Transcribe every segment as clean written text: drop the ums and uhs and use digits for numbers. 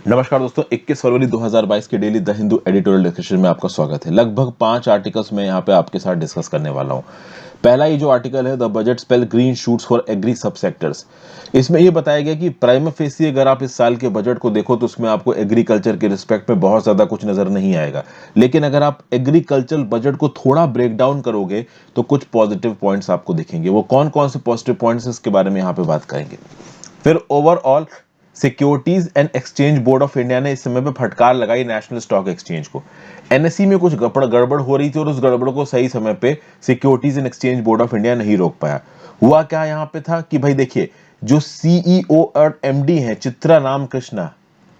नमस्कार दोस्तों, 21 फरवरी 2022 के daily the Hindu editorial discussion में आपका स्वागत है। लगभग 5 आर्टिकल्स में यहाँ पे आपके साथ डिस्कस करने वाला हूँ। पहला ये जो आर्टिकल है, the budget spell green shoots for agri sub sectors. इसमें ये बताया गया कि प्राइमा फेसी अगर आप इस साल के बजट को देखो तो उसमें आपको एग्रीकल्चर के रिस्पेक्ट में बहुत ज्यादा कुछ नजर नहीं आएगा, लेकिन अगर आप एग्रीकल्चर बजट को थोड़ा ब्रेक डाउन करोगे तो कुछ पॉजिटिव पॉइंट्स आपको दिखेंगे। वो कौन कौन से पॉजिटिव पॉइंट्स इसके बारे में यहाँ पे बात करेंगे। फिर overall securities and exchange board of India ने इस समय पे फटकार लगाई नेशनल स्टॉक एक्सचेंज को। एनएसई में कुछ गड़बड़ हो रही थी और उस गड़बड़ को सही समय पे securities and exchange board of India नहीं रोक पाया। हुआ क्या यहाँ पे था कि भाई देखिए, जो सीईओ और एमडी हैं चित्रा राम कृष्णा,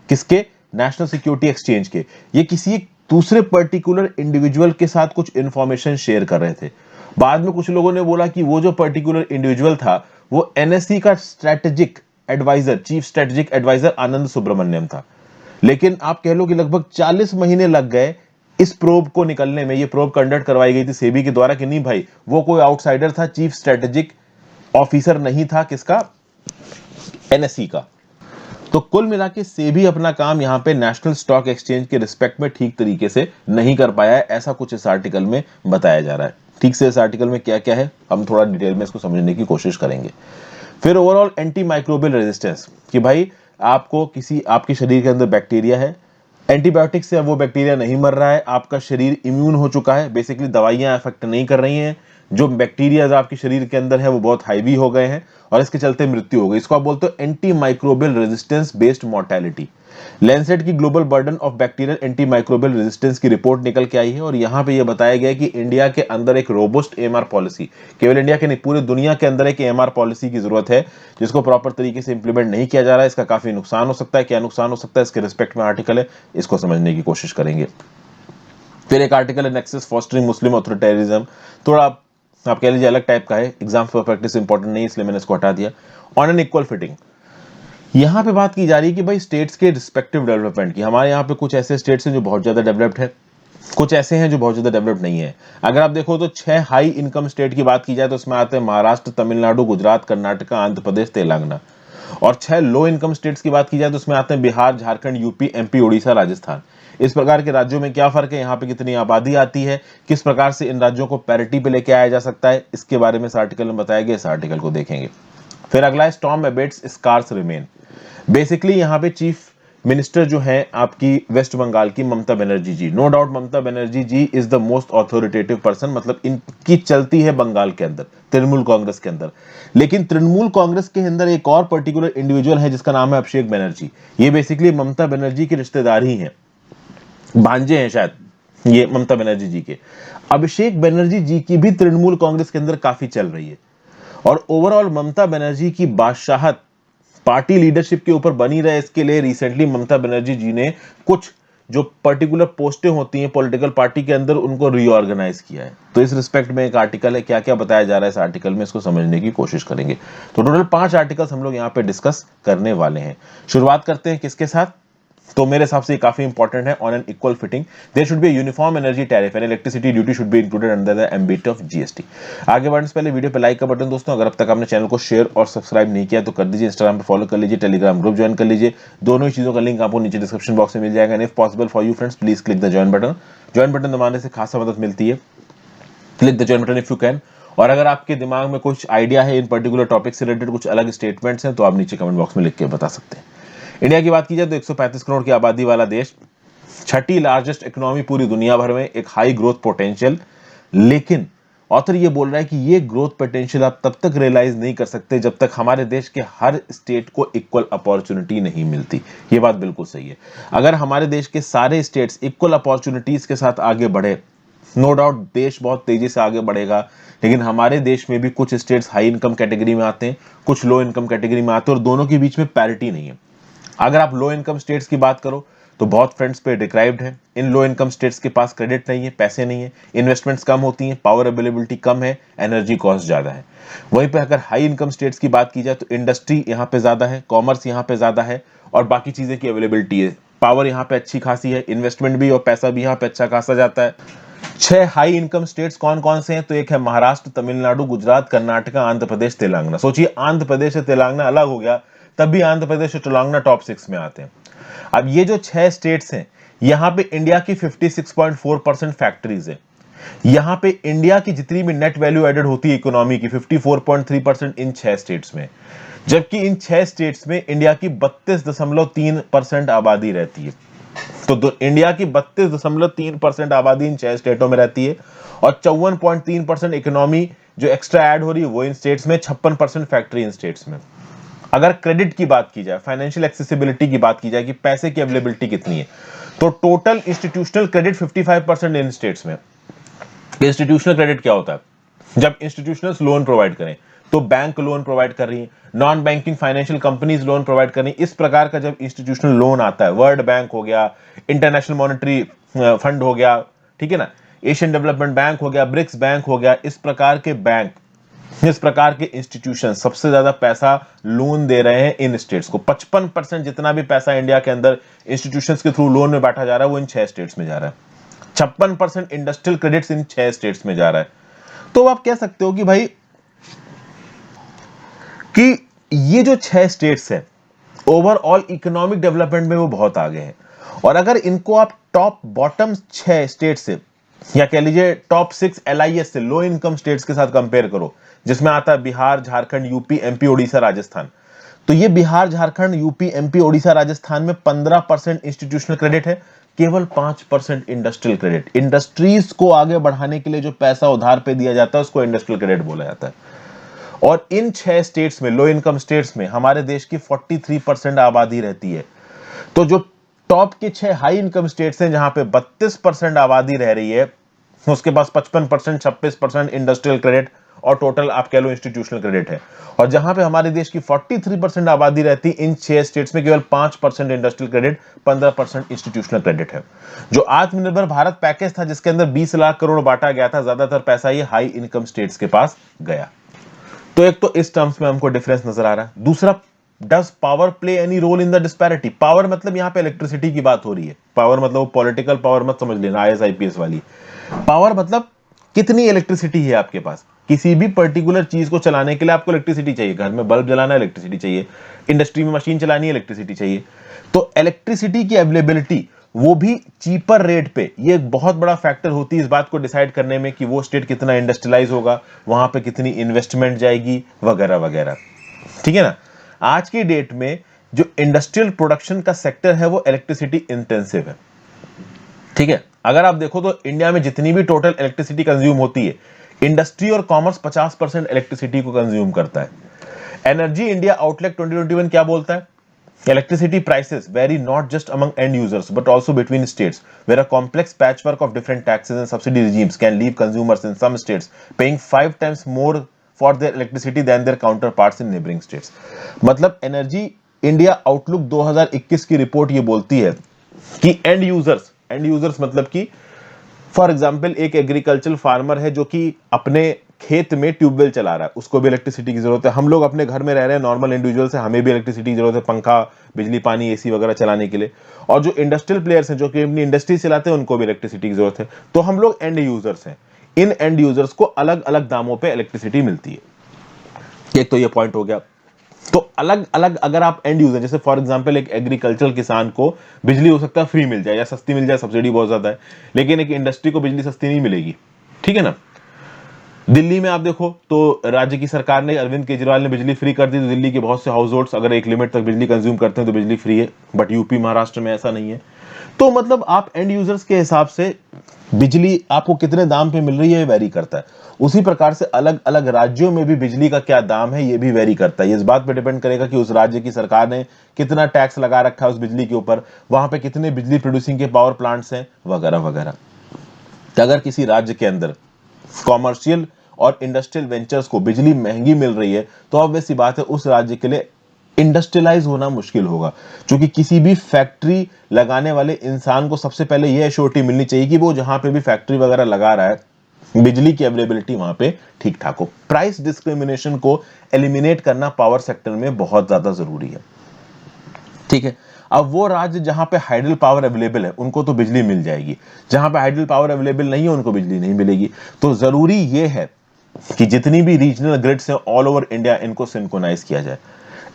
किसके, नेशनल सिक्योरिटी एक्सचेंज के, ये किसी एक दूसरे पर्टिकुलर इंडिविजुअल के साथ कुछ इंफॉर्मेशन शेयर कर रहे थे। बाद में कुछ लोगों ने बोला कि वो जो पर्टिकुलर इंडिविजुअल था वो एनएसई का strategic adviser, chief strategic adviser Anand Subramaniam था। लेकिन आप कह लो कि लगभग 40 महीने लग गए इस प्रोब को निकलने में। ये प्रोब कंडक्ट करवाई गई थी सेबी के द्वारा कि नहीं भाई, वो कोई आउटसाइडर था, चीफ स्ट्रेटेजिक ऑफिसर नहीं था, किसका, एनएसई का। तो कुल मिला के सेबी अपना काम यहां पे नेशनल स्टॉक एक्सचेंज के रिस्पेक्ट में ठीक तरीके से नहीं कर पाया है, ऐसा कुछ इस आर्टिकल में बताया जा रहा है। ठीक से इस आर्टिकल में क्या क्या है हम थोड़ा डिटेल में इसको समझने की कोशिश करेंगे। फिर ओवरऑल एंटी माइक्रोबियल रेजिस्टेंस, कि भाई आपको किसी, आपके शरीर के अंदर बैक्टीरिया है, एंटीबायोटिक से अब वो बैक्टीरिया नहीं मर रहा है, आपका शरीर इम्यून हो चुका है, बेसिकली दवाइयां इफेक्ट नहीं कर रही हैं, जो बैक्टीरिया आपके शरीर के अंदर है वो बहुत हाईवी हो गए हैं और इसके चलते मृत्यु हो गई। इसको आप बोलते हो antimicrobial resistance based mortality. Lancet की global burden of bacterial antimicrobial resistance की रिपोर्ट निकल के आई है और यहां पे ये बताया गया है कि इंडिया के अंदर एक रोबस्ट एमआर पॉलिसी, केवल इंडिया के नहीं पूरी दुनिया के अंदर एक एमआर पॉलिसी की जरूरत है, जिसको प्रॉपर तरीके से इंप्लीमेंट नहीं किया जा रहा है। इसका काफी नुकसान हो सकता है। क्या नुकसान हो सकता है इसके रिस्पेक्ट में आर्टिकल है, इसको समझने की कोशिश करेंगे। फिर एक आर्टिकल है नेक्सस फॉस्टरिंग मुस्लिम ऑथोरिटेरिज्म, थोड़ा आप कह लीजिए अलग टाइप का है, एग्जाम्स पर प्रैक्टिस इंपॉर्टेंट नहीं इसलिए मैंने इसको हटा दिया। ऑन एन इक्वल फिटिंग, यहां पे बात की जा रही है कि भाई स्टेट्स के रिस्पेक्टिव डेवलपमेंट की। हमारे यहाँ पे कुछ ऐसे स्टेट्स हैं जो बहुत ज्यादा डेवलप्ड है, कुछ ऐसे हैं जो बहुत ज्यादा डेवलप्ड नहीं है। अगर आप देखो तो 6 हाई इनकम स्टेट की बात की जाए तो उसमें आते हैं महाराष्ट्र, तमिलनाडु, गुजरात, कर्नाटक, आंध्र प्रदेश, तेलंगाना। और 6 लो इनकम स्टेट्स की बात की जाए तो उसमें आते हैं बिहार, झारखंड, यूपी, एमपी, उड़ीसा, राजस्थान। इस प्रकार के राज्यों में क्या फर्क है, यहाँ पे कितनी आबादी आती है, किस प्रकार से इन राज्यों को पैरिटी पे लेके आया जा सकता है, इसके बारे में इस आर्टिकल में बताया गया। इस आर्टिकल को देखेंगे। फिर अगला है storm abets scars remain. Basically यहाँ पे चीफ मिनिस्टर जो है आपकी वेस्ट बंगाल की Mamata Banerjee ji, no doubt Mamata Banerjee ji is the most authoritative person, मतलब इनकी चलती है बंगाल के अंदर, तृणमूल कांग्रेस के अंदर। लेकिन तृणमूल कांग्रेस के अंदर एक और पर्टिकुलर इंडिविजुअल है जिसका नाम है अभिषेक बनर्जी। ये बेसिकली ममता बनर्जी के रिश्तेदार ही हैं, भांजे हैं शायद ये ममता बनर्जी जी के। अभिषेक बनर्जी जी की भी तृणमूल कांग्रेस के अंदर काफी चल रही है और ओवरऑल ममता बनर्जी की बादशाहत पार्टी लीडरशिप के ऊपर बनी रहे, इसके लिए रिसेंटली ममता बनर्जी जी ने कुछ जो पर्टिकुलर पोस्टें होती हैं पॉलिटिकल पार्टी के अंदर उनको रीऑर्गेनाइज किया है। तो इस रिस्पेक्ट में एक आर्टिकल है, क्या क्या बताया जा रहा है इस आर्टिकल में, इसको समझने की कोशिश करेंगे। तो टोटल 5 आर्टिकल्स हम लोग यहाँ पे डिस्कस करने वाले हैं। शुरुआत करते हैं किसके साथ, तो मेरे हिसाब से काफी इंपॉर्टेंट है, on an equal fitting there should be uniform energy tariff and electricity duty should be included under the ambit of GST. आगे बढ़ने से पहले वीडियो पे लाइक का बटन दोस्तों, अगर अब तक आपने चैनल को शेयर और सब्सक्राइब नहीं किया तो कर दीजिए, इंस्टाग्राम पे फॉलो कर लीजिए, टेलीग्राम ग्रुप ज्वाइन कर लीजिए। दोनों ही चीजों का लिंक आपको नीचे डिस्क्रिप्शन बॉक्स में मिल जाएगा। And if possible for you friends please click the join button. Join button दबाने से खासा मदद मिलती है, click the join button if you can. और अगर आपके दिमाग में कुछ आइडिया है इन पर्टिकुलर टॉपिक से रिलेटेड, कुछ अलग स्टेटमेंट्स हैं, तो आप नीचे कमेंट बॉक्स में लिख के बता सकते हैं। इंडिया की बात की जाए तो 135 करोड़ की आबादी वाला देश, छठी लार्जेस्ट इकोनॉमी पूरी दुनिया भर में, एक हाई ग्रोथ पोटेंशियल। लेकिन ऑथर ये बोल रहा है कि ये ग्रोथ पोटेंशियल आप तब तक रियलाइज नहीं कर सकते जब तक हमारे देश के हर स्टेट को इक्वल अपॉर्चुनिटी नहीं मिलती। ये बात बिल्कुल सही है। अगर हमारे देश के सारे स्टेट्स इक्वल अपॉर्चुनिटीज के साथ आगे बढ़े, नो डाउट देश बहुत तेजी से आगे बढ़ेगा। लेकिन हमारे देश में भी कुछ स्टेट्स हाई इनकम कैटेगरी में आते हैं, कुछ लो इनकम कैटेगरी में आते हैं और दोनों के बीच में पैरिटी नहीं है। अगर आप लो इनकम स्टेट्स की बात करो तो बहुत फ्रंट्स पे डिक्राइव्ड है। इन लो इनकम स्टेट्स के पास क्रेडिट नहीं है, पैसे नहीं है, इन्वेस्टमेंट्स कम होती हैं, पावर अवेलेबिलिटी कम है, एनर्जी कॉस्ट ज्यादा है। वहीं पे अगर हाई इनकम स्टेट्स की बात की जाए तो इंडस्ट्री यहाँ पे ज्यादा है, कॉमर्स यहाँ पे ज्यादा है और बाकी चीजें की अवेलेबिलिटी है, पावर यहाँ पे अच्छी खासी है, इन्वेस्टमेंट भी और पैसा भी यहाँ पे अच्छा खासा जाता है। 6 हाई इनकम स्टेट्स कौन कौन से हैं, तो एक है महाराष्ट्र, तमिलनाडु, गुजरात, कर्नाटक, आंध्र प्रदेश, तेलंगाना। सोचिए आंध्र प्रदेश से तेलंगाना अलग हो गया तब भी आंध्र प्रदेश और तेलंगाना टॉप 6 में आते हैं। अब ये जो 6 स्टेट्स हैं, यहां पे इंडिया की 56.4% फैक्ट्रीज है। यहां पे इंडिया की जितनी भी नेट वैल्यू एडेड होती है इकोनॉमी की 54.3% इन 6 स्टेट्स में, जबकि इन 6 स्टेट्स में इंडिया की 32.3% आबादी रहती है। तो इंडिया की 32.3% आबादी इन 6 स्टेटों में रहती है और 54.3% इकोनॉमी जो एक्स्ट्रा ऐड हो रही है वो इन स्टेट्स में, 56% फैक्ट्री इन स्टेट्स में। अगर क्रेडिट की बात की जाए, फाइनेंशियल एक्सेसिबिलिटी की बात की जाए कि पैसे की अवेलेबिलिटी कितनी है, तो टोटल इंस्टीट्यूशनल क्रेडिट 55% इन स्टेट्स में। इंस्टीट्यूशनल क्रेडिट क्या होता है? जब इंस्टीट्यूशनल लोन प्रोवाइड करें तो बैंक लोन प्रोवाइड कर रही है, non banking financial companies loan provide कर रही है। इस प्रकार का जब इंस्टीट्यूशनल लोन आता है, वर्ल्ड बैंक हो गया, इंटरनेशनल मॉनेटरी फंड हो गया, ठीक है ना, एशियन डेवलपमेंट बैंक हो गया, ब्रिक्स बैंक हो गया, इस प्रकार के बैंक, इस प्रकार के इंस्टीट्यूशन सबसे ज्यादा पैसा लोन दे रहे हैं इन स्टेट्स को। 55% जितना भी पैसा इंडिया के अंदर इंस्टीट्यूशंस के थ्रू लोन में बांटा जा रहा है वो इन 6 स्टेट्स में जा रहा है। 56% इंडस्ट्रियल क्रेडिट्स इन 6 स्टेट्स में जा रहा है। तो आप कह सकते हो कि भाई कि ये जो 6 स्टेट्स हैं ओवरऑल इकोनॉमिक डेवलपमेंट में वो बहुत आगे हैं। और अगर इनको आप टॉप बॉटम 6 स्टेट से या कह लीजिए टॉप 6 LIS से, लो इनकम स्टेट्स के साथ कंपेयर करो, जिसमें आता है बिहार, झारखंड, यूपी, एमपी, ओडिशा, राजस्थान, तो ये बिहार, झारखंड, यूपी, एमपी, ओडिशा, राजस्थान में 15% इंस्टीट्यूशनल क्रेडिट है, केवल 5% इंडस्ट्रियल क्रेडिट। इंडस्ट्रीज को आगे बढ़ाने के लिए जो पैसा उधार पे दिया जाता है उसको इंडस्ट्रियल क्रेडिट बोला जाता है। और इन 6 स्टेट्स में, लो इनकम स्टेट्स में, हमारे देश की 43% आबादी रहती है। तो जो टॉप के 6 हाई इनकम स्टेट्स हैं जहां पे 32% आबादी रह रही है, उसके पास 55%, 26% इंडस्ट्रियल क्रेडिट और टोटल आप कह लो इंस्टीट्यूशनल क्रेडिट है। और जहां पे हमारे देश की 43% आबादी रहती है, इन 6 स्टेट्स में केवल 5% इंडस्ट्रियल क्रेडिट, 15% इंस्टीट्यूशनल क्रेडिट है। जो आत्मनिर्भर भारत पैकेज था जिसके अंदर 20 लाख करोड़ बांटा गया था, ज्यादातर पैसा ये हाई इनकम स्टेट्स के पास गया। तो एक तो इस टर्म्स में हमको डिफरेंस नजर आ रहा है। दूसरा, does power play any role in the disparity? Power मतलब यहां पे इलेक्ट्रिसिटी की बात हो रही है। पावर मतलब पॉलिटिकल पावर मत समझ लेना, IAS IPS वाली पावर। मतलब कितनी इलेक्ट्रिसिटी है आपके पास। किसी भी पर्टिकुलर चीज को चलाने के लिए आपको इलेक्ट्रिसिटी चाहिए। घर में बल्ब जलाना है, इलेक्ट्रिसिटी चाहिए। इंडस्ट्री में मशीन चलानी है, इलेक्ट्रिसिटी चाहिए। तो इलेक्ट्रिसिटी की अवेलेबिलिटी, वो भी चीपर रेट पे, ये एक बहुत बड़ा फैक्टर होती है इस बात को डिसाइड करने में कि वो स्टेट कितना इंडस्ट्रियलाइज होगा, वहां पे कितनी इन्वेस्टमेंट जाएगी, वगैरह वगैरह। ठीक है ना। आज की डेट में जो इंडस्ट्रियल प्रोडक्शन का सेक्टर है वो इलेक्ट्रिसिटी इंटेंसिव है। ठीक है। अगर आप देखो तो इंडिया में जितनी भी टोटल इलेक्ट्रिसिटी कंज्यूम होती है, इंडस्ट्री और कॉमर्स 50% इलेक्ट्रिसिटी को कंज्यूम करता है। एनर्जी इंडिया आउटलुक 2021 क्या बोलता है? Electricity prices vary not just among end users but also between states, where a complex patchwork of different taxes and subsidy regimes can leave consumers in some states paying 5 times more for their electricity than their counterparts in neighboring states. मतलब energy India outlook 2021 की report ये बोलती है कि and users मतलब कि for example एक agricultural farmer है जो कि अपने खेत में ट्यूबवेल चला रहा है, उसको भी इलेक्ट्रिसिटी की जरूरत है। हम लोग अपने घर में रह रहे हैं, नॉर्मल इंडिविजुअल से, हमें भी इलेक्ट्रिसिटी की जरूरत है, पंखा, बिजली, पानी, AC वगैरह चलाने के लिए। और जो इंडस्ट्रियल प्लेयर्स हैं जो कि अपनी इंडस्ट्री चलाते हैं, उनको भी इलेक्ट्रिसिटी की जरूरत है। तो हम लोग एंड यूजर्स हैं। इन एंड यूजर्स को अलग अलग दामों पर इलेक्ट्रिसिटी मिलती है। एक तो ये पॉइंट हो गया। तो अलग अलग अगर आप एंड यूजर, जैसे फॉर एग्जांपल एक एग्रीकल्चरल किसान को बिजली हो सकता है फ्री मिल जाए या सस्ती मिल जाए, सब्सिडी बहुत ज्यादा है, लेकिन एक इंडस्ट्री को बिजली सस्ती नहीं मिलेगी। ठीक है ना। दिल्ली में आप देखो तो राज्य की सरकार ने, अरविंद केजरीवाल ने बिजली फ्री कर दी, तो दिल्ली के बहुत से हाउस होल्ड्स अगर एक लिमिट तक बिजली कंज्यूम करते हैं तो बिजली फ्री है। बट यूपी, महाराष्ट्र में ऐसा नहीं है। तो मतलब आप एंड यूजर्स के हिसाब से बिजली आपको कितने दाम पे मिल रही है वेरी करता है। उसी प्रकार से अलग अलग राज्यों में भी बिजली का क्या दाम है ये भी वेरी करता है। ये इस बात पे डिपेंड करेगा कि उस राज्य की सरकार ने कितना टैक्स लगा रखा है उस बिजली के ऊपर, वहां पे कितने बिजली प्रोड्यूसिंग के पावर प्लांट्स हैं, वगैरह वगैरह। तो अगर किसी राज्य के अंदर कॉमर्शियल और इंडस्ट्रियल वेंचर्स को बिजली महंगी मिल रही है तो ऑब्वियस सी बात है उस राज्य के लिए इंडस्ट्रियलाइज होना मुश्किल होगा। क्योंकि किसी भी फैक्ट्री लगाने वाले इंसान को सबसे पहले यह एश्योरिटी मिलनी चाहिए कि वो जहां पे भी फैक्ट्री वगैरह लगा रहा है बिजली की अवेलेबिलिटी वहां पे ठीक ठाक हो। प्राइस डिस्क्रिमिनेशन को एलिमिनेट करना पावर सेक्टर में बहुत ज्यादा जरूरी है। ठीक है। अब वो राज्य जहां पे हाइडल पावर अवेलेबल है उनको तो बिजली मिल जाएगी, जहां पे हाइडल पावर अवेलेबल नहीं है उनको बिजली नहीं मिलेगी। तो जरूरी ये है कि जितनी भी रीजनल ग्रिड्स हैं ऑल ओवर इंडिया, इनको सिंक्रोनाइज किया जाए।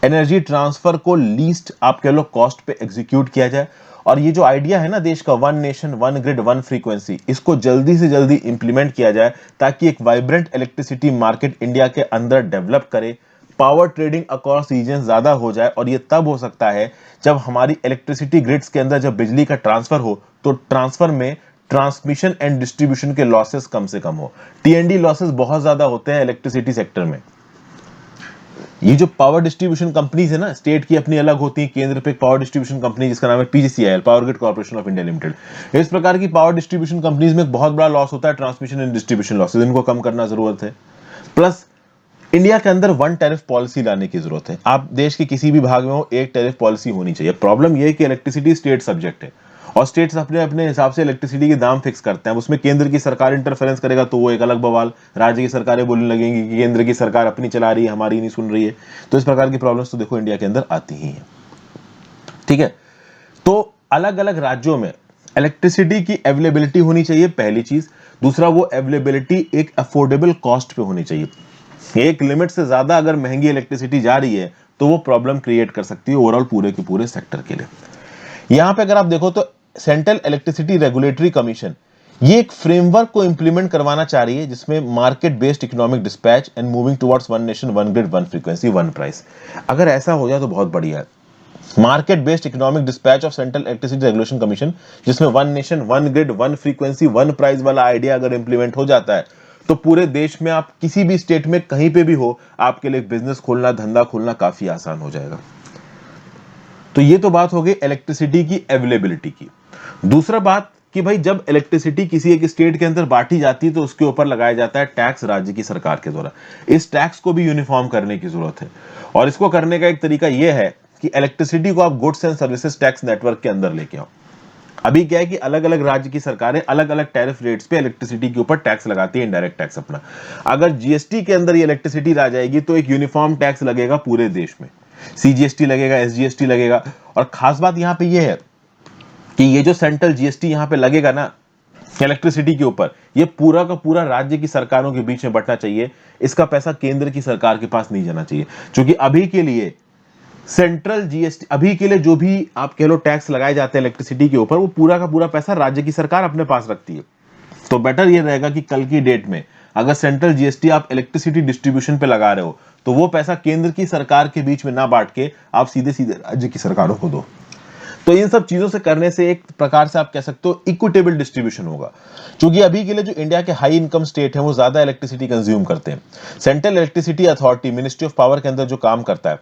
एनर्जी ट्रांसफर को लीस्ट आप कह लो कॉस्ट पे एग्जीक्यूट किया जाए। और ये जो आइडिया है ना देश का one nation one grid one frequency, इसको जल्दी से जल्दी इंप्लीमेंट किया जाए ताकि एक वाइब्रेंट इलेक्ट्रिसिटी मार्केट इंडिया के अंदर डेवलप करे, पावर ट्रेडिंग अक्रॉस रीजन ज्यादा हो जाए। और ये तब हो सकता है जब हमारी इलेक्ट्रिसिटी ग्रिड्स के अंदर जब बिजली का ट्रांसफर हो तो ट्रांसफर में ट्रांसमिशन एंड डिस्ट्रीब्यूशन के लॉसेस कम से कम हो। टीएनडी लॉसेस बहुत ज्यादा होते हैं इलेक्ट्रिसिटी सेक्टर में। ये जो पावर डिस्ट्रीब्यूशन कंपनीज है ना, स्टेट की अपनी अलग होती है, केंद्र पे पावर डिस्ट्रीब्यूशन कंपनी जिसका नाम है PGCIL, power grid corporation of India limited. इस प्रकार की पावर डिस्ट्रीब्यूशन कंपनीज में एक बहुत बड़ा लॉस होता है ट्रांसमिशन एंड डिस्ट्रीब्यूशन लॉसेस, इनको कम करना जरूरत है। प्लस इंडिया के अंदर वन टैरिफ पॉलिसी लाने की जरूरत है। आप देश के किसी भी भाग में हो, एक टैरिफ पॉलिसी होनी चाहिए। प्रॉब्लम यह है कि इलेक्ट्रिसिटी स्टेट सब्जेक्ट है और स्टेट्स अपने अपने हिसाब से इलेक्ट्रिसिटी के दाम फिक्स करते हैं। उसमें केंद्र की सरकार इंटरफेरेंस करेगा तो वो एक अलग बवाल, राज्य की सरकारें बोलने लगेंगी कि केंद्र की सरकार अपनी चला रही है, हमारी नहीं सुन रही है। तो इस प्रकार की प्रॉब्लम्स तो देखो इंडिया के अंदर आती ही है। ठीक है, तो अलग अलग राज्यों में इलेक्ट्रिसिटी की अवेलेबिलिटी होनी चाहिए, पहली चीज। दूसरा, वो अवेलेबिलिटी एक अफोर्डेबल कॉस्ट पे होनी चाहिए। एक लिमिट से ज्यादा अगर महंगी इलेक्ट्रिसिटी जा रही है तो वो प्रॉब्लम क्रिएट कर सकती है ओवरऑल पूरे के पूरे सेक्टर के लिए। यहां पे अगर आप देखो तो सेंट्रल इलेक्ट्रिसिटी रेगुलेटरी कमीशन ये एक फ्रेमवर्क को इंप्लीमेंट करवाना चाह रही है जिसमें market based economic dispatch and moving towards one nation one grid one frequency one price. अगर ऐसा हो जाए तो बहुत बढ़िया है। Market based economic dispatch of central electricity regulation commission, जिसमें one nation one grid one frequency one price वाला आइडिया अगर इंप्लीमेंट हो जाता है तो पूरे देश में आप किसी भी स्टेट में कहीं पे भी हो, आपके लिए बिजनेस खोलना, धंधा खोलना काफी आसान हो जाएगा। तो ये तो बात हो गई इलेक्ट्रिसिटी की अवेलेबिलिटी की। दूसरा बात कि भाई जब इलेक्ट्रिसिटी किसी एक स्टेट के अंदर बांटी जाती है तो उसके ऊपर लगाया जाता है टैक्स राज्य की सरकार के द्वारा। इस टैक्स को भी यूनिफॉर्म करने की जरूरत है और इसको करने का एक तरीका यह है कि इलेक्ट्रिसिटी को आप goods and services tax network के अंदर लेके आओ। अभी क्या है कि अलग अलग राज्य की सरकारें अलग अलग टैरिफ रेट्स पे इलेक्ट्रिसिटी के ऊपर टैक्स लगाती है, इनडायरेक्ट टैक्स अपना। अगर जीएसटी के अंदर ये इलेक्ट्रिसिटी आ जाएगी तो एक यूनिफॉर्म टैक्स लगेगा पूरे देश में, सीजीएसटी लगेगा, एसजीएसटी लगेगा। और खास बात यहां पे ये है कि ये जो सेंट्रल जीएसटी यहां पे लगेगा ना इलेक्ट्रिसिटी के ऊपर, ये पूरा का पूरा राज्य की सरकारों के बीच में बंटना चाहिए। इसका पैसा केंद्र की सरकार के पास नहीं जाना चाहिए, क्योंकि अभी के लिए सेंट्रल जीएसटी, अभी के लिए जो भी आप कह लो टैक्स लगाए जाते हैं इलेक्ट्रिसिटी के ऊपर, वो पूरा का पूरा पैसा राज्य की सरकार अपने पास रखती है। तो बेटर ये रहेगा कि कल की डेट में अगर सेंट्रल जीएसटी आप इलेक्ट्रिसिटी डिस्ट्रीब्यूशन पे लगा रहे हो तो वो पैसा केंद्र की सरकार के बीच में ना बांट के आप सीधे सीधे राज्य की सरकारों को दो। तो इन सब चीजों से करने से एक प्रकार से आप कह सकते हो इक्विटेबल डिस्ट्रीब्यूशन होगा। क्योंकि अभी के लिए जो इंडिया के हाई इनकम स्टेट है वो ज्यादा इलेक्ट्रिसिटी कंज्यूम करते हैं। Central electricity authority ministry of power के अंदर जो काम करता है,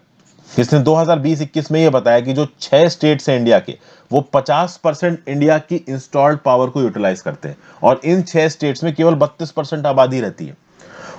इसने 2020-21 में यह बताया कि जो 6 स्टेट्स हैं इंडिया के, वो 50% इंडिया की इंस्टॉल्ड पावर को यूटिलाइज करते हैं और इन 6 स्टेट्स में केवल 32% आबादी रहती है।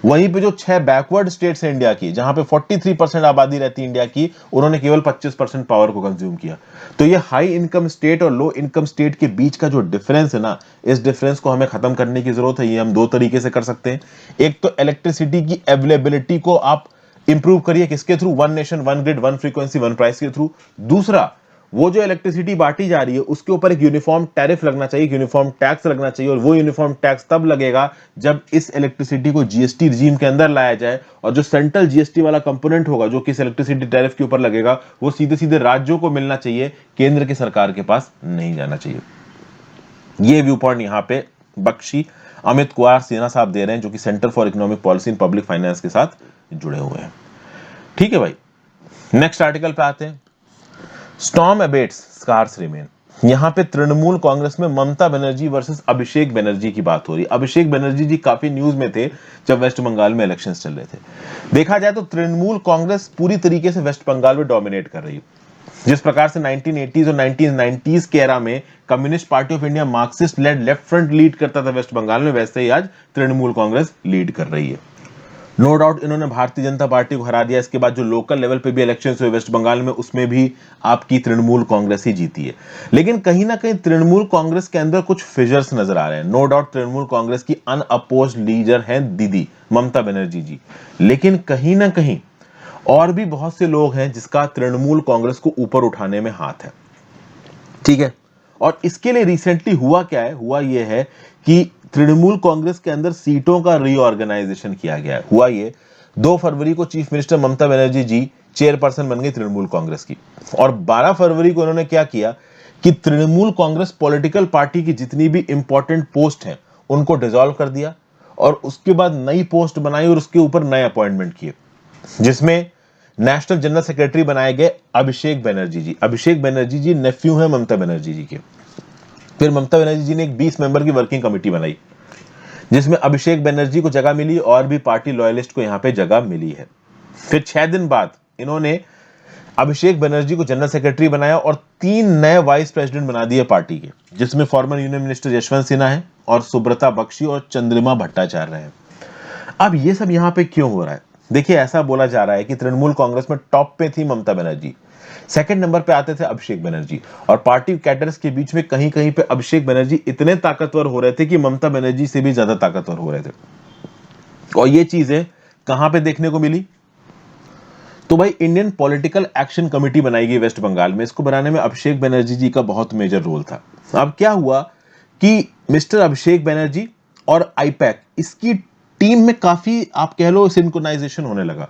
वहीं पे जो 6 बैकवर्ड स्टेट्स हैं इंडिया की, जहां पे 43% आबादी रहती है इंडिया की, उन्होंने केवल 25% पावर को कंज्यूम किया। तो ये हाई इनकम स्टेट और लो इनकम स्टेट के बीच का जो डिफरेंस है ना, इस डिफरेंस को हमें खत्म करने की जरूरत है। ये हम दो तरीके से कर सकते हैं। एक तो इलेक्ट्रिसिटी की अवेलेबिलिटी को आप इंप्रूव करिए, किसके through? One nation one grid one frequency one price के थ्रू। दूसरा, वो जो इलेक्ट्रिसिटी बांटी जा रही है उसके ऊपर एक यूनिफॉर्म टैरिफ लगना चाहिए, यूनिफॉर्म टैक्स लगना चाहिए। और वो यूनिफॉर्म टैक्स तब लगेगा जब इस इलेक्ट्रिसिटी को जीएसटी रिजीम के अंदर लाया जाए और जो सेंट्रल जीएसटी वाला कंपोनेंट होगा जो किस इलेक्ट्रिसिटी टैरिफ के ऊपर लगेगा वो सीधे सीधे राज्यों को मिलना चाहिए, केंद्र की सरकार के पास नहीं जाना चाहिए। ये व्यू पॉइंट यहां पे बख्शी अमित कुमार सिन्हा साहब दे रहे हैं, जो कि centre for economic policy in public finance के साथ जुड़े हुए हैं। ठीक है भाई, नेक्स्ट आर्टिकल पे आते हैं। Storm abates, scars remain. यहां पे तृणमूल कांग्रेस में ममता बनर्जी वर्सेस अभिषेक बनर्जी की बात हो रही है। अभिषेक बनर्जी जी काफी न्यूज में थे जब वेस्ट बंगाल में इलेक्शंस चल रहे थे। देखा जाए तो तृणमूल कांग्रेस पूरी तरीके से वेस्ट बंगाल में डोमिनेट कर रही है। जिस प्रकार से 1980s और 1990s के एरा में Communist Party of India Marxist led Left Front lead करता था वेस्ट बंगाल में, वैसे ही आज तृणमूल कांग्रेस लीड कर रही है। नो डाउट इन्होंने भारतीय जनता पार्टी को हरा दिया। इसके बाद जो लोकल लेवल पे भी इलेक्शंस हुए वेस्ट बंगाल में, उसमें भी आपकी तृणमूल कांग्रेस ही जीती है। लेकिन कहीं ना कहीं तृणमूल कांग्रेस के अंदर कुछ फिजर्स नजर आ रहे हैं। नो डाउट तृणमूल कांग्रेस की अनअपोज्ड लीडर हैं दीदी ममता बनर्जी जी, लेकिन कहीं ना कहीं और भी बहुत से लोग हैं जिसका तृणमूल कांग्रेस को ऊपर उठाने में हाथ है। ठीक है, और इसके लिए रिसेंटली हुआ क्या है? हुआ यह है कि तृणमूल कांग्रेस के अंदर सीटों का रीऑर्गेनाइजेशन किया गया है। हुआ ये 2 फरवरी को चीफ मिनिस्टर ममता बनर्जी जी चेयरपर्सन बन गई तृणमूल कांग्रेस की। और 12 फरवरी को उन्होंने क्या किया कि तृणमूल कांग्रेस पॉलिटिकल पार्टी की जितनी भी इंपॉर्टेंट पोस्ट हैं उनको डिसॉल्व कर दिया और उसके बाद नई पोस्ट बनाई और उसके ऊपर नए अपॉइंटमेंट किए, जिसमें नेशनल जनरल सेक्रेटरी बनाए गए अभिषेक बनर्जी जी। अभिषेक बनर्जी जी नेफ्यू हैं ममता बनर्जी जी के। फिर ममता बनर्जी जी ने एक 20 मेंबर की वर्किंग कमेटी बनाई जिसमें अभिषेक बनर्जी को जगह मिली और भी पार्टी लॉयलिस्ट को यहां पे जगह मिली है। फिर 6 दिन बाद इन्होंने अभिषेक बनर्जी को जनरल सेक्रेटरी बनाया और 3 नए वाइस प्रेसिडेंट बना दिए पार्टी के, जिसमें former union minister Yashwant Sinha है और सुब्रता बख्शी और चंद्रिमा भट्टाचार्य हैं। अब ये सब यहां पे क्यों हो रहा है? देखिए, ऐसा बोला जा रहा है कि तृणमूल कांग्रेस में टॉप पे थी ममता बनर्जी, सेकंड नंबर पे आते थे अभिषेक बनर्जी, और पार्टी कैडर्स के बीच में कहीं कहीं पे अभिषेक बनर्जी इतने ताकतवर हो रहे थे कि ममता बनर्जी से भी ज्यादा ताकतवर हो रहे थे। और ये चीजें कहां पे देखने को मिली? तो भाई इंडियन पॉलिटिकल एक्शन कमेटी बनाई गई वेस्ट बंगाल में। इसको बनाने में अभिषेक बनर्जी जी का बहुत मेजर रोल था। अब क्या हुआ कि मिस्टर अभिषेक बनर्जी और आईपैक इसकी टीम में काफी, आप कह लो, सिंक्रोनाइजेशन होने लगा।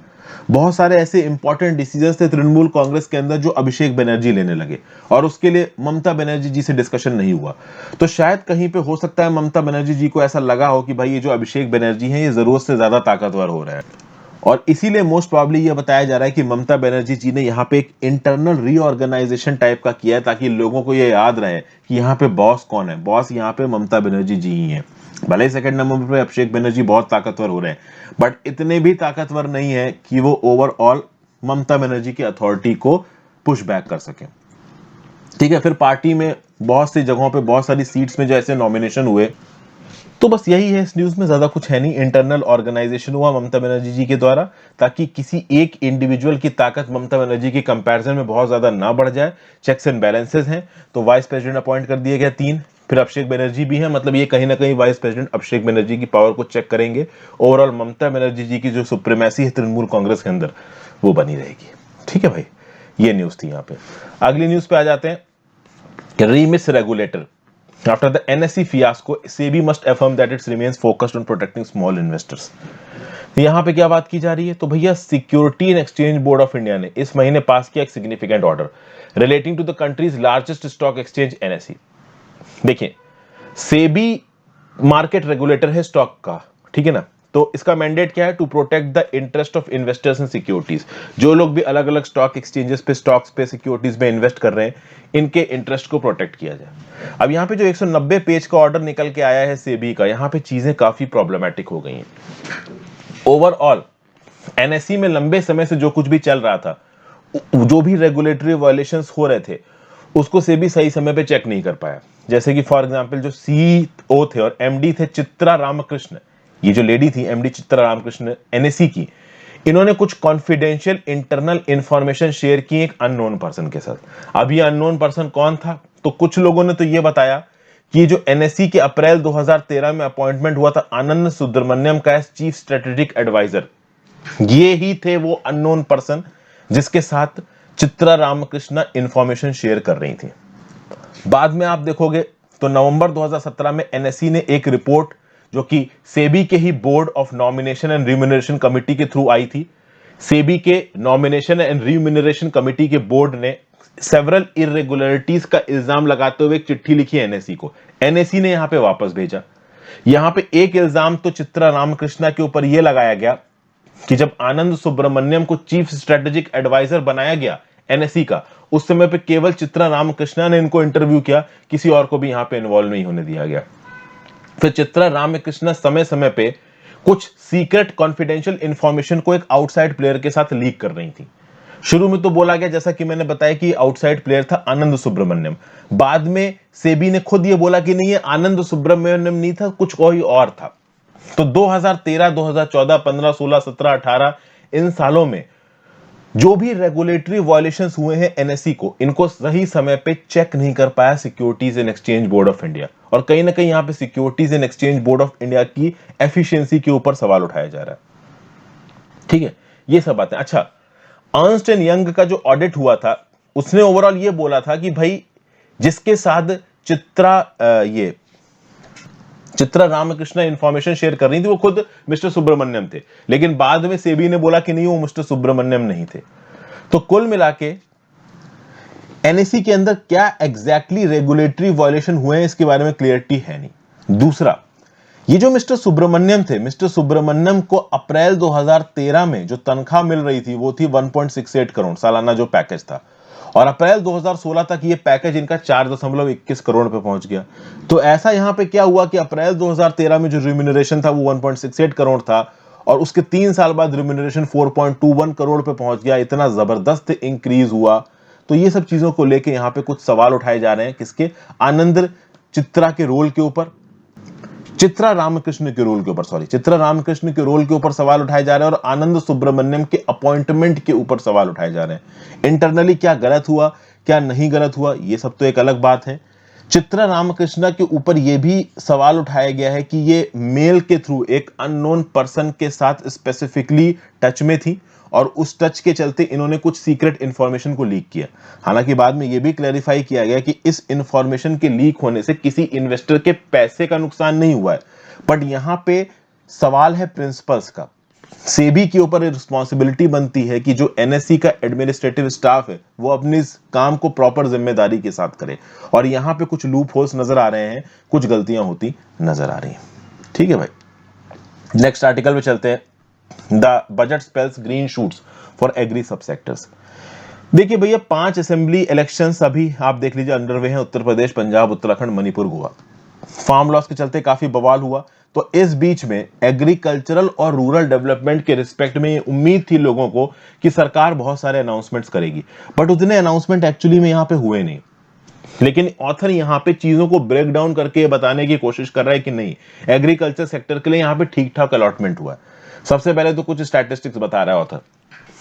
बहुत सारे ऐसे इंपॉर्टेंट डिसीजंस थे तृणमूल कांग्रेस के अंदर जो अभिषेक बनर्जी लेने लगे और उसके लिए ममता बनर्जी जी से डिस्कशन नहीं हुआ। तो शायद कहीं पे हो सकता है ममता बनर्जी जी को ऐसा लगा हो कि भाई ये जो अभिषेक बनर्जी हैं ये जरूरत से ज्यादा ताकतवर हो रहा है, और इसीलिए मोस्ट प्रॉब्ली ये बताया जा रहा है कि ममता बनर्जी जी ने यहाँ पे एक इंटरनल रीऑर्गेनाइजेशन टाइप का किया है ताकि लोगों को ये याद रहे कि यहाँ पे बॉस कौन है। बॉस यहाँ पे ममता बनर्जी जी ही हैं। भले ही सेकंड नंबर पे अभिषेक बनर्जी बहुत ताकतवर हो रहे हैं, बट इतने भी ताकतवर नहीं है कि वो ओवरऑल ममता बनर्जी की अथॉरिटी को पुश बैक कर सके। ठीक है, फिर पार्टी में बहुत सी जगहों पे बहुत सारी सीट्स में जो ऐसे नॉमिनेशन हुए, तो बस यही है, इस न्यूज में ज्यादा कुछ है नहीं। इंटरनल ऑर्गेनाइजेशन हुआ ममता बनर्जी जी के द्वारा ताकि किसी एक इंडिविजुअल की ताकत ममता बनर्जी की कंपैरिजन में बहुत ज्यादा ना बढ़ जाए। चेक्स एंड बैलेंसेस हैं, तो वाइस प्रेसिडेंट अपॉइंट कर दिए गए 3। फिर अभिषेक बनर्जी भी है, मतलब ये कहीं ना कहीं वाइस प्रेसिडेंट अभिषेक बनर्जी की पावर को चेक करेंगे। ओवरऑल ममता बनर्जी जी की जो सुप्रीमेसी है तृणमूल कांग्रेस के अंदर वो बनी रहेगी। ठीक है भाई, ये न्यूज थी। यहाँ पे अगली न्यूज पे आ जाते हैं। रीमिस regulator after the NSE fiasco, SEBI must affirm that it remains focused on protecting small investors। यहां पे क्या बात की जा रही है? तो भैया security and exchange board of India ने इस महीने पास किया एक significant order relating to the country's largest stock exchange NSE। देखिए, सेबी मार्केट रेगुलेटर है स्टॉक का, ठीक है ना। तो इसका मैंडेट क्या है? To protect the interest of investors in securities. जो लोग भी अलग अलग स्टॉक एक्सचेंजेस पे, स्टॉक्स पे, सिक्योरिटीज में इन्वेस्ट कर रहे हैं, इनके इंटरेस्ट को प्रोटेक्ट किया जाए। अब यहाँ पे जो 190 पेज का ऑर्डर निकल के आया है सेबी का, यहाँ पे चीजें काफी प्रॉब्लमैटिक हो गई हैं। ओवरऑल NSE में लंबे समय से जो कुछ भी चल रहा था, जो भी रेगुलेटरी वायलेशंस हो रहे थे, उसको सेबी सही समय पे चेक नहीं कर पाया। जैसे कि फॉर एग्जांपल जो CEO थे और MD थे चित्रा रामकृष्ण, ये जो लेडी थी MD चित्रा रामकृष्ण NSE की, इन्होंने कुछ कॉन्फिडेंशियल इंटरनल इंफॉर्मेशन शेयर की एक अननोन पर्सन के साथ। अब ये अननोन पर्सन कौन था? तो कुछ लोगों ने तो ये बताया कि ये जो NSE के अप्रैल 2013 में अपॉइंटमेंट हुआ था आनंद सुब्रमण्यम का एज चीफ स्ट्रेटेजिक एडवाइजर, ये ही थे वो अननोन पर्सन जिसके साथ चित्रा रामकृष्ण इंफॉर्मेशन शेयर कर रही थी। बाद में आप देखोगे तो नवंबर 2017 में NSE ने एक रिपोर्ट, जो कि सेबी के ही board of nomination and remuneration committee के थ्रू आई थी, सेबी के नॉमिनेशन एंड रिम्यूनरेशन कमिटी के बोर्ड ने सेवरल इरेगुलरिटीज का इल्जाम लगाते हुए एक चिट्ठी लिखी NSE को। NSE ने यहां पे वापस भेजा। यहां पे एक इल्जाम तो चित्रा रामकृष्ण के ऊपर यह लगाया गया कि जब आनंद सुब्रमण्यम को चीफ स्ट्रेटेजिक एडवाइजर बनाया गया NSE का, उस समय पे केवल चित्रा रामकृष्ण ने इनको इंटरव्यू किया, किसी और को भी यहां पे इन्वॉल्व नहीं होने दिया गया। फिर चित्रा रामकृष्ण समय समय पे कुछ सीक्रेट कॉन्फिडेंशियल इंफॉर्मेशन को एक आउटसाइड प्लेयर के साथ लीक कर रही थी। शुरू में तो बोला गया, जैसा कि मैंने बताया, कि आउटसाइड प्लेयर था आनंद सुब्रमण्यम। बाद में सेबी ने खुद ये बोला कि नहीं, ये आनंद सुब्रमण्यम नहीं था, कुछ कोई और था। तो 2013, 2014, 15, 16, 17, 18 इन सालों में जो भी रेगुलेटरी वायलेशंस हुए हैं NSE को, इनको सही समय पे चेक नहीं कर पाया securities and exchange board of India, और कहीं ना कहीं यहां पे securities and exchange board of India की एफिशिएंसी के ऊपर सवाल उठाया जा रहा है। ठीक है, ये सब बातें। अच्छा, अर्न्स्ट एंड यंग का जो ऑडिट हुआ था, उसने ओवरऑल ये बोला था कि भाई जिसके साथ चित्रा रामकृष्ण इंफॉर्मेशन शेयर कर रही थी वो खुद मिस्टर सुब्रमण्यम थे, लेकिन बाद में सेबी ने बोला कि नहीं, वो मिस्टर सुब्रमण्यम नहीं थे। तो कुल मिला के एनएसी के अंदर क्या एग्जैक्टली रेगुलेटरी वायलेशन हुए हैं इसके बारे में क्लियरिटी है नहीं। दूसरा, ये जो मिस्टर सुब्रमण्यम थे, मिस्टर सुब्रमण्यम को अप्रैल 2013 में जो तनख्वाह मिल रही थी वो थी 1.68 करोड़ सालाना जो पैकेज था, और अप्रैल 2016 तक ये पैकेज इनका 4.21 करोड़ पे पहुंच गया। तो ऐसा यहां पे क्या हुआ कि अप्रैल 2013 में जो रिम्यूनरेशन था वो 1.68 करोड़ था और उसके 3 साल बाद रिम्यूनरेशन 4.21 करोड़ पे पहुंच गया। इतना जबरदस्त इंक्रीज हुआ। तो ये सब चीजों को लेके यहां पे कुछ सवाल उठाए जा रहे हैं, किसके? आनंद चित्रा के रोल के ऊपर, चित्रा रामकृष्ण के रोल के ऊपर, सॉरी, चित्रा रामकृष्ण के रोल के ऊपर सवाल उठाए जा रहे हैं और आनंद सुब्रमण्यम के अपॉइंटमेंट के ऊपर सवाल उठाए जा रहे हैं। इंटरनली क्या गलत हुआ, क्या नहीं गलत हुआ, ये सब तो एक अलग बात है। चित्रा रामकृष्ण के ऊपर यह भी सवाल उठाया गया है कि ये मेल के थ्रू एक अननोन पर्सन के साथ स्पेसिफिकली टच में थी और उस टच के चलते इन्होंने कुछ सीक्रेट इंफॉर्मेशन को लीक किया। हालांकि बाद में यह भी क्लैरिफाई किया गया कि इस इंफॉर्मेशन के लीक होने से किसी इन्वेस्टर के पैसे का नुकसान नहीं हुआ है, बट यहां पे सवाल है प्रिंसिपल्स का। सेबी के ऊपर रिस्पॉन्सिबिलिटी बनती है कि जो एनएससी का एडमिनिस्ट्रेटिव स्टाफ है वो अपने इस काम को प्रॉपर जिम्मेदारी के साथ करे, और यहां पे कुछ लूप होल्स नजर आ रहे हैं, कुछ गलतियां होती नजर आ रही हैं। ठीक है भाई, नेक्स्ट आर्टिकल में चलते हैं। The budget spells green shoots for agri subsectors. देखिए भैया, 5 असेंबली इलेक्शंस अभी आप देख लीजिए अंडरवे हैं, उत्तर प्रदेश, पंजाब, उत्तराखंड, मणिपुर, गोवा। फार्म लॉस के चलते काफी बवाल हुआ, तो इस बीच में एग्रीकल्चरल और रूरल डेवलपमेंट के रिस्पेक्ट में ये उम्मीद थी लोगों को कि सरकार बहुत सारे अनाउंसमेंट्स करेगी, बट उतने अनाउंसमेंट एक्चुअली में यहां पे हुए नहीं। लेकिन ऑथर यहां पे चीजों को ब्रेक डाउन करके बताने की कोशिश कर रहा है कि नहीं, एग्रीकल्चर सेक्टर के लिए यहां पे ठीक ठाक अलॉटमेंट हुआ है। सबसे पहले तो कुछ स्टैटिस्टिक्स बता रहा है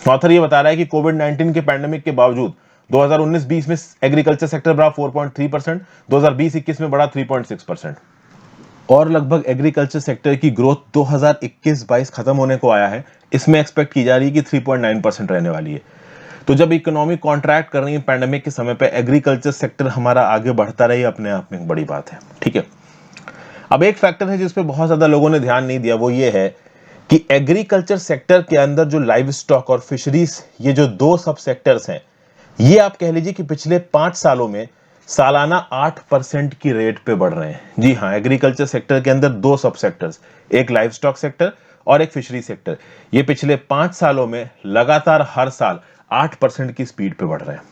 ऑथर ये बता रहा है कि कोविड-19 के पैंडेमिक के बावजूद 2019-20 में एग्रीकल्चर सेक्टर बढ़ा 4.3%, 2020-21 में बढ़ा 3.6%, और लगभग एग्रीकल्चर सेक्टर की ग्रोथ 2021-22 खत्म होने को आया है, इसमें एक्सपेक्ट की जा रही है कि 3.9% रहने वाली है। तो जब इकोनॉमी कॉन्ट्रैक्ट कर रही है पैंडेमिक के समय पे, एग्रीकल्चर सेक्टर हमारा आगे बढ़ता रही, अपने आप में एक बड़ी बात है। ठीक है, अब एक फैक्टर है जिस पे बहुत ज्यादा लोगों ने ध्यान नहीं दिया, वो ये है कि एग्रीकल्चर सेक्टर के अंदर जो लाइव स्टॉक और फिशरीज, ये जो 2 सब सेक्टर्स हैं, ये आप कह लीजिए कि पिछले 5 सालों में सालाना 8% की रेट पे बढ़ रहे हैं। जी हाँ, एग्रीकल्चर सेक्टर के अंदर 2 सब सेक्टर्स, एक लाइव स्टॉक सेक्टर और एक फिशरी सेक्टर, ये पिछले 5 सालों में लगातार हर साल 8% की स्पीड पे बढ़ रहे हैं।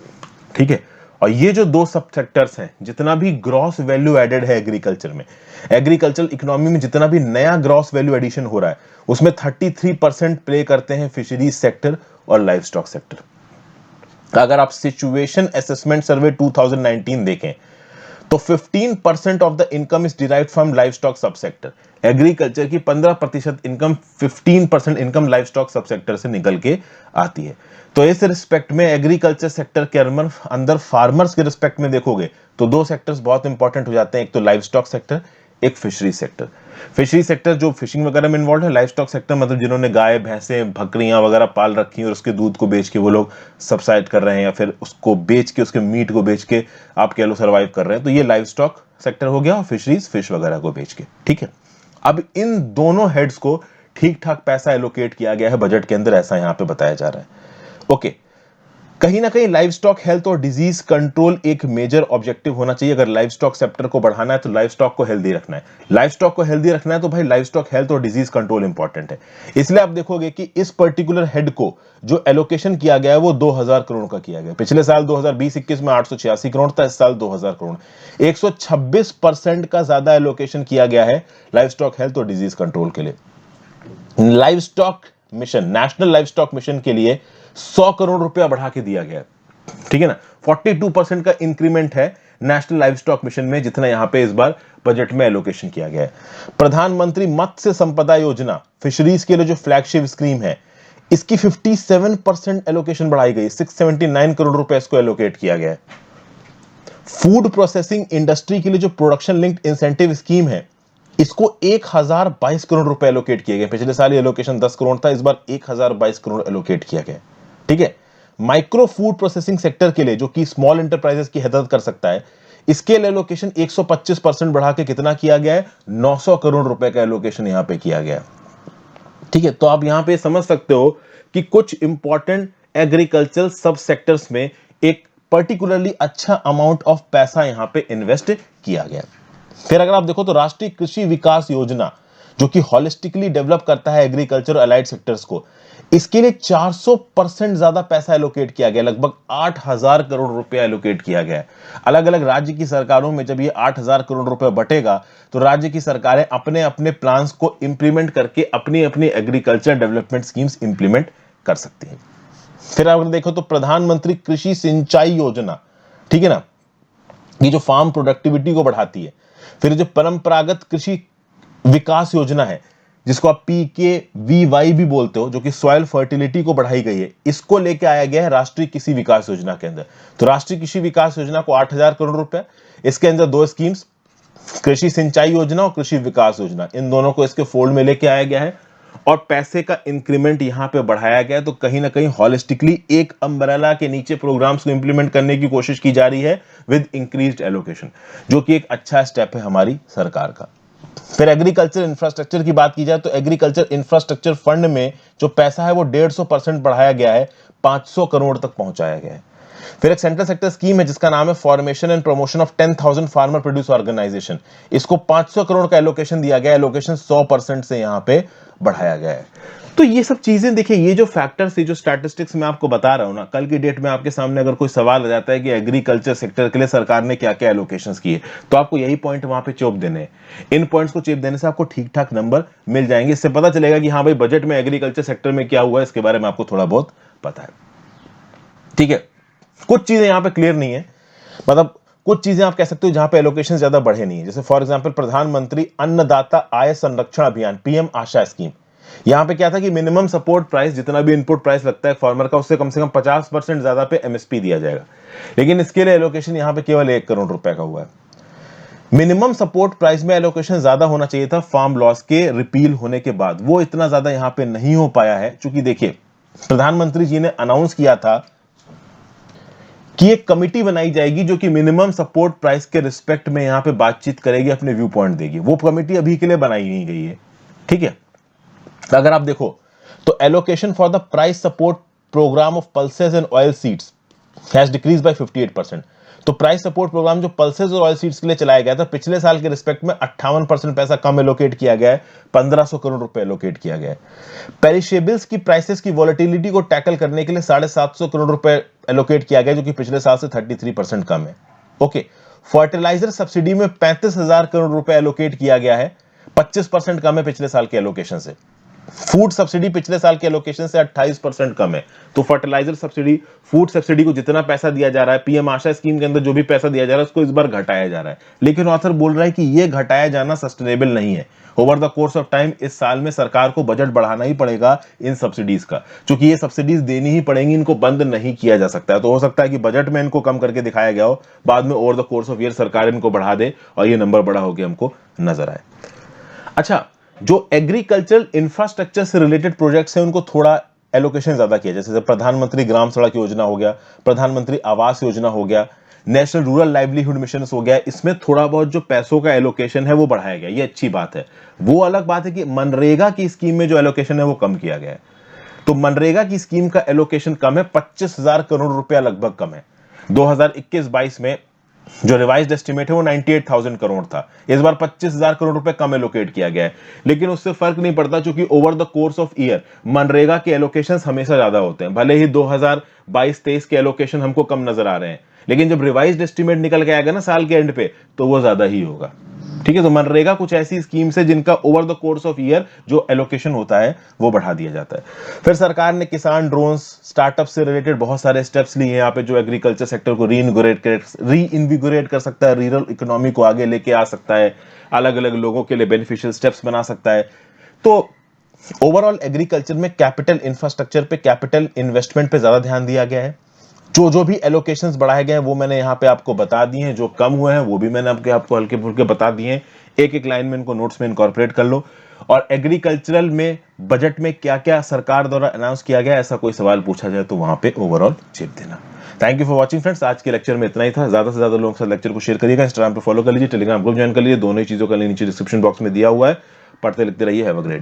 ठीक है, और ये जो 2 सब सेक्टर्स हैं, जितना भी ग्रॉस वैल्यू एडेड है एग्रीकल्चर में, एग्रीकल्चर इकोनॉमी में जितना भी नया ग्रॉस वैल्यू एडिशन हो रहा है, उसमें 33% प्ले करते हैं फिशरीज सेक्टर और लाइव स्टॉक सेक्टर। अगर आप सिचुएशन असेसमेंट सर्वे 2019 देखें तो 15% of the income is derived from live stock सब सेक्टर। एग्रीकल्चर की 15% इनकम, 15% इनकम लाइव स्टॉक सब सेक्टर से निकल के आती है। तो इस रिस्पेक्ट में एग्रीकल्चर सेक्टर के अंदर फार्मर्स के रिस्पेक्ट में देखोगे तो 2 सेक्टर्स बहुत इंपॉर्टेंट हो जाते हैं, एक तो लाइव स्टॉक सेक्टर, एक फिशरी सेक्टर। फिशरी सेक्टर जो फिशिंग वगैरह में इन्वॉल्व है, लाइव स्टॉक सेक्टर मतलब जिन्होंने गाय, भैंसे, बकरियां वगैरह पाल रखी हैं और उसके दूध को बेच के वो लोग सब्साइड कर रहे हैं, या फिर उसको बेच के, उसके मीट को बेच के आप कह लो सर्वाइव कर रहे हैं। तो ये लाइव स्टॉक सेक्टर हो गया, और फिशरीज फिश वगैरह को बेच के। ठीक है, अब इन दोनों हेड्स को ठीक ठाक पैसा एलोकेट किया गया है बजट के अंदर, ऐसा यहां पे बताया जा रहा है। ओके, कहीं ना कहीं लाइव स्टॉक हेल्थ और डिजीज कंट्रोल एक मेजर ऑब्जेक्टिव होना चाहिए। अगर लाइव स्टॉक सेक्टर को बढ़ाना है तो लाइव स्टॉक को हेल्दी रखना है, लाइव स्टॉक को हेल्दी रखना है तो भाई लाइव स्टॉक हेल्थ और डिजीज कंट्रोल इंपॉर्टेंट है। इसलिए आप देखोगे कि इस पर्टिकुलर हेड को जो एलोकेशन किया गया है वो 2000 करोड़ का किया गया। पिछले साल 2020-21 में 886 करोड़ था, इस साल 2000 करोड़, 126% का ज्यादा एलोकेशन किया गया है लाइव स्टॉक हेल्थ और डिजीज कंट्रोल के लिए। Live stock mission, national live stock mission के लिए 100 करोड़ रुपया बढ़ा के दिया गया है। ठीक है ना, 42% का इंक्रीमेंट है नेशनल लाइव स्टॉक मिशन में, जितना यहां पे इस बार बजट में एलोकेशन किया गया है। प्रधानमंत्री मत्स्य संपदा योजना फिशरीज के लिए जो फ्लैगशिप स्कीम है, इसकी 57% एलोकेशन बढ़ाई गई, 679 करोड़ रुपए इसको एलोकेट किया गया है। फूड प्रोसेसिंग इंडस्ट्री के लिए जो प्रोडक्शन लिंक्ड इंसेंटिव स्कीम है, इसको 1022 करोड़ रुपए एलोकेट किए गए। पिछले साल एलोकेशन 10 करोड़ था, इस बार 1022 करोड़ एलोकेट किया गया। ठीक है, माइक्रो फूड प्रोसेसिंग सेक्टर के लिए, जो कि स्मॉल एंटरप्राइजेस की मदद कर सकता है, इसके लिए एलोकेशन 125% बढ़ा के कितना किया गया है, 900 करोड़ रुपए का एलोकेशन यहां पे किया गया। ठीक है, तो आप यहां पे समझ सकते हो कि कुछ इंपॉर्टेंट एग्रीकल्चरल सब सेक्टर्स में एक पर्टिकुलरली अच्छा अमाउंट ऑफ पैसा यहां पे इन्वेस्ट किया गया। फिर अगर आप देखो तो राष्ट्रीय कृषि विकास योजना जो कि होलिस्टिकली डेवलप करता है एग्रीकल्चर अलाइड सेक्टर्स को, इसके लिए 400% ज्यादा पैसा एलोकेट किया गया, लगभग 8,000 करोड़ रुपया एलोकेट किया गया है। अलग अलग राज्य की सरकारों में जब ये 8,000 करोड़ रुपया बटेगा तो राज्य की सरकारें अपने अपने प्लान्स को इंप्लीमेंट करके अपनी अपनी एग्रीकल्चर डेवलपमेंट स्कीम्स इंप्लीमेंट कर सकती हैं। फिर अगर देखो तो प्रधानमंत्री कृषि सिंचाई योजना, ठीक है ना, ये जो फार्म प्रोडक्टिविटी को बढ़ाती है। फिर जो परंपरागत कृषि विकास योजना है जिसको आप PKVY भी बोलते हो, जो कि सॉइल फर्टिलिटी को बढ़ाई गई है, इसको लेके आया गया है राष्ट्रीय कृषि विकास योजना के अंदर। तो राष्ट्रीय कृषि विकास योजना को 8,000 करोड़ रुपए, इसके अंदर दो स्कीम्स, कृषि सिंचाई योजना और कृषि विकास योजना, इन दोनों को इसके फोल्ड में लेके आया गया है और पैसे का इंक्रीमेंट यहां पे बढ़ाया गया है। तो कहीं ना कहीं हॉलिस्टिकली एक अम्ब्रेला के नीचे प्रोग्राम्स को इंप्लीमेंट करने की कोशिश की जा रही है विद इंक्रीज्ड एलोकेशन, जो कि एक अच्छा स्टेप है हमारी सरकार का। फिर एग्रीकल्चर इंफ्रास्ट्रक्चर की बात की जाए तो एग्रीकल्चर इंफ्रास्ट्रक्चर फंड में जो पैसा है वो 150% बढ़ाया गया है, 500 करोड़ तक पहुंचाया गया है। फिर एक सेंट्रल सेक्टर स्कीम है जिसका नाम है formation and promotion of 10,000 farmer produce organisation, इसको 500 करोड़ का एलोकेशन दिया गया है, एलोकेशन 100% से यहां पे बढ़ाया गया है। तो ये सब चीजें देखिए, ये जो फैक्टर्स, ये जो स्टैटिस्टिक्स मैं आपको बता रहा हूं ना, कल की डेट में आपके सामने अगर कोई सवाल आ जाता है कि एग्रीकल्चर सेक्टर के लिए सरकार ने क्या क्या एलोकेशंस किए, तो आपको यही पॉइंट वहां पे चोप देने हैं। इन पॉइंट्स को चेप देने से आपको ठीक ठाक नंबर मिल जाएंगे। इससे पता चलेगा कि हाँ भाई बजट में एग्रीकल्चर सेक्टर में क्या हुआ है, इसके बारे में आपको थोड़ा बहुत पता है। ठीक है, कुछ चीजें यहां पे क्लियर नहीं है, मतलब कुछ चीजें आप कह सकते हो जहां पे एलोकेशन ज्यादा बढ़े नहीं है। जैसे फॉर एग्जांपल प्रधानमंत्री अन्नदाता आय संरक्षण अभियान, PM आशा स्कीम, यहां पे क्या था कि मिनिमम सपोर्ट प्राइस, जितना भी इनपुट प्राइस लगता है फार्मर का, उससे कम से कम 50% ज्यादा पे MSP दिया जाएगा। लेकिन इसके लिए एलोकेशन यहां पे केवल 1 करोड़ रुपए का हुआ है। मिनिमम सपोर्ट प्राइस में एलोकेशन ज्यादा होना चाहिए था फार्म लॉस के रिपील होने के बाद, वो इतना ज्यादा यहां पे नहीं हो पाया है। क्योंकि देखिए प्रधानमंत्री जी ने अनाउंस किया था कि एक कमिटी बनाई जाएगी जो कि मिनिमम सपोर्ट प्राइस के रिस्पेक्ट में यहां पे बातचीत करेगी, अपने व्यू पॉइंट देगी। वो कमिटी अभी के लिए बनाई नहीं गई है, ठीक है। अगर आप देखो तो allocation for the price support programme of pulses and oil seeds has decrease by 58%। तो प्राइस सपोर्ट प्रोग्राम जो पल्सेस और ऑयल सीड्स के लिए चलाया गया था, पिछले साल के रिस्पेक्ट में 58% पैसा कम एलोकेट किया गया है, 1,500 करोड़ रुपए एलोकेट किया गया है। पेरिशेबल्स की प्राइसेस की वॉलेटिलिटी को टैकल करने के लिए 750 करोड़ रुपए एलोकेट किया गया, जो कि पिछले साल से 33% कम है। ओके, फर्टिलाइजर सब्सिडी में 35,000 करोड़ रुपए एलोकेट किया गया है, 25% कम है पिछले साल के एलोकेशन से। फूड सब्सिडी पिछले साल के एलोकेशन से 28% कम है। तो फर्टिलाइजर सब्सिडी, फूड सब्सिडी को जितना पैसा दिया जा रहा है, PM आशा स्कीम के अंदर जो भी पैसा दिया जा रहा है, उसको इस बार घटाया जा रहा है। लेकिन ऑथर बोल रहा है कि यह घटाया जाना सस्टेनेबल नहीं है। Over the course of time इस साल में सरकार को बजट बढ़ाना ही पड़ेगा इन सब्सिडीज का, क्योंकि ये सब्सिडीज देनी ही पड़ेंगी, इनको बंद नहीं किया जा सकता है। तो हो सकता है कि बजट में इनको कम करके दिखाया गया हो, बाद में over the course of year सरकार इनको बढ़ा दे और ये नंबर बड़ा होकर हमको नजर आए। अच्छा, जो एग्रीकल्चरल इंफ्रास्ट्रक्चर से रिलेटेड प्रोजेक्ट्स हैं उनको थोड़ा एलोकेशन ज्यादा किया, जैसे प्रधानमंत्री ग्राम सड़क योजना हो गया, प्रधानमंत्री आवास योजना हो गया, नेशनल रूरल लाइवलीहुड मिशन हो गया, इसमें थोड़ा बहुत जो पैसों का एलोकेशन है वो बढ़ाया गया, ये अच्छी बात है। वो अलग बात है कि मनरेगा की स्कीम में जो एलोकेशन है वो कम किया गया है। तो मनरेगा की स्कीम का एलोकेशन कम है, 25,000 करोड़ रुपया लगभग कम है। 2021-22 में जो रिवाइज्ड एस्टिमेट है वो 98,000 करोड़ था, इस बार 25,000 करोड़ रुपए कम एलोकेट किया गया है। लेकिन उससे फर्क नहीं पड़ता, क्योंकि over the course of year MNREGA के एलोकेशंस हमेशा ज्यादा होते हैं। भले ही 2022-23 के एलोकेशन हमको कम नजर आ रहे हैं, लेकिन जब रिवाइज्ड एस्टिमेट निकल के आएगा ना साल के एंड पे, तो वो ज्यादा ही होगा। ठीक है, तो मनरेगा कुछ ऐसी स्कीम्स है जिनका over the course of year जो एलोकेशन होता है वो बढ़ा दिया जाता है। फिर सरकार ने किसान ड्रोन्स, स्टार्टअप से रिलेटेड बहुत सारे स्टेप्स लिए हैं यहाँ पे, जो एग्रीकल्चर सेक्टर को रीइन्विगोरेट कर सकता है, रूरल इकोनॉमी को आगे लेके आ सकता है, अलग अलग लोगों के लिए बेनिफिशियल स्टेप्स बना सकता है। तो ओवरऑल एग्रीकल्चर में कैपिटल इंफ्रास्ट्रक्चर पे, कैपिटल इन्वेस्टमेंट पे ज्यादा ध्यान दिया गया है। जो भी एलोकेशंस बढ़ाए गए हैं वो मैंने यहाँ पे आपको बता दिए हैं, जो कम हुए हैं वो भी मैंने आपको हल्के फुल्के बता दिए हैं। एक एक लाइन में इनको नोट्स में इनकॉर्पोरेट कर लो। और एग्रीकल्चरल में बजट में क्या क्या सरकार द्वारा अनाउंस किया गया, ऐसा कोई सवाल पूछा जाए तो वहां पे ओवरऑल चेप देना। Thank you for watching friends, आज के लेक्चर में इतना ही था। ज्यादा से ज्यादा लोगों के साथ लेक्चर को शेयर करिएगा, इंस्टाग्राम पे फॉलो कर लीजिए, टेलीग्राम ग्रुप ज्वाइन कर लीजिए, दोनों ही चीजों का लिंक नीचे डिस्क्रिप्शन बॉक्स में दिया हुआ है। पढ़ते लिखते रहिए, हैव अ ग्रेट डे।